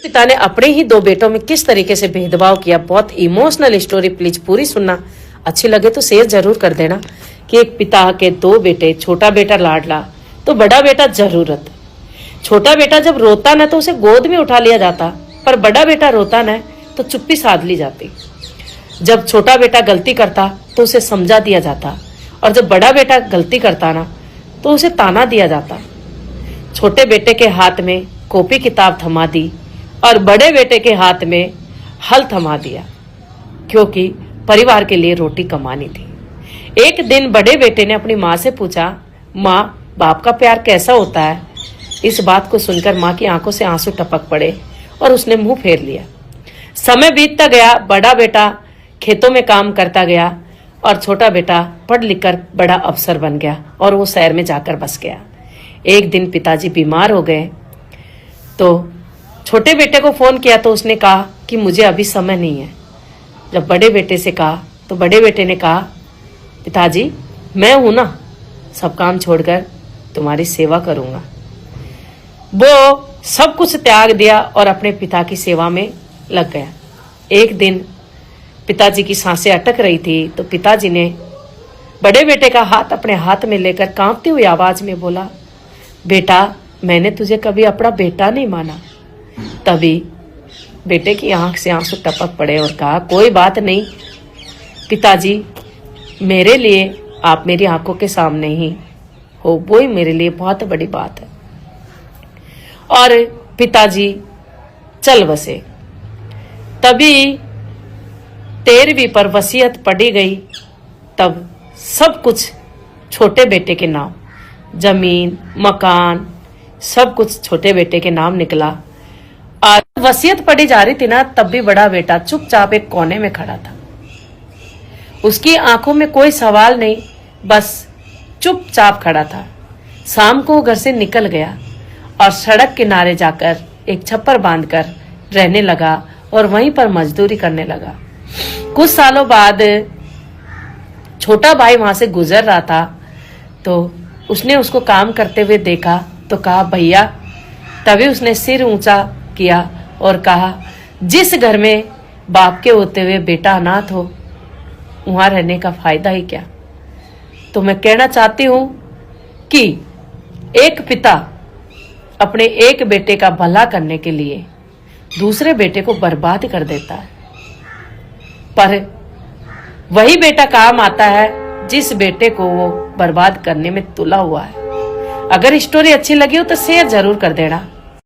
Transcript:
पिता ने अपने ही दो बेटों में किस तरीके से भेदभाव किया, बहुत इमोशनल स्टोरी, प्लीज पूरी सुनना। अच्छी लगे तो शेयर जरूर कर देना। कि एक पिता के दो बेटे, छोटा बेटा लाडला तो बड़ा बेटा जरूरत। छोटा बेटा जब रोता ना तो उसे गोद में उठा लिया जाता, पर बड़ा बेटा रोता ना तो चुप्पी साध ली जाती। जब छोटा बेटा गलती करता तो उसे समझा दिया जाता, और जब बड़ा बेटा गलती करता ना तो उसे ताना दिया जाता। छोटे बेटे के हाथ में कॉपी किताब थमा दी और बड़े बेटे के हाथ में हल थमा दिया, क्योंकि परिवार के लिए रोटी कमानी थी। एक दिन बड़े बेटे ने अपनी माँ से पूछा, माँ, बाप का प्यार कैसा होता है? इस बात को सुनकर माँ की आंखों से आंसू टपक पड़े और उसने मुंह फेर लिया। समय बीतता गया, बड़ा बेटा खेतों में काम करता गया और छोटा बेटा पढ़ लिखकर बड़ा अफसर बन गया और वो शहर में जाकर बस गया। एक दिन पिताजी बीमार हो गए तो छोटे बेटे को फोन किया तो उसने कहा कि मुझे अभी समय नहीं है। जब बड़े बेटे से कहा तो बड़े बेटे ने कहा, पिताजी मैं हूं ना, सब काम छोड़कर तुम्हारी सेवा करूंगा। वो सब कुछ त्याग दिया और अपने पिता की सेवा में लग गया। एक दिन पिताजी की सांसें अटक रही थी तो पिताजी ने बड़े बेटे का हाथ अपने हाथ में लेकर कांपती हुई आवाज में बोला, बेटा, मैंने तुझे कभी अपना बेटा नहीं माना। तभी बेटे की आंख से आंसू टपक पड़े और कहा, कोई बात नहीं पिताजी, मेरे लिए आप मेरी आंखों के सामने ही हो, वो ही मेरे लिए बहुत बड़ी बात है। और पिताजी चल बसे। तभी 13वीं पर वसीयत पढ़ी गई। तब सब कुछ छोटे बेटे के नाम, जमीन, मकान, सब कुछ छोटे बेटे के नाम निकला। और वसीयत पढ़ी जा रही थी ना, तब भी बड़ा बेटा चुपचाप एक कोने में खड़ा था। उसकी आंखों में कोई सवाल नहीं, बस चुपचाप खड़ा था। शाम को वो घर से निकल गया और सड़क किनारे जाकर एक छप्पर बांधकर रहने लगा और वहीं पर मजदूरी करने लगा। कुछ सालों बाद छोटा भाई वहां से गुजर रहा था तो उसने उसको काम करते हुए देखा तो कहा, भैया। तभी उसने सिर ऊंचा किया और कहा, जिस घर में बाप के होते हुए बेटा अनाथ हो, वहां रहने का फायदा ही क्या। तो मैं कहना चाहती हूं कि एक पिता अपने एक बेटे का भला करने के लिए दूसरे बेटे को बर्बाद कर देता है, पर वही बेटा काम आता है जिस बेटे को वो बर्बाद करने में तुला हुआ है। अगर स्टोरी अच्छी लगी हो तो शेयर जरूर कर देना।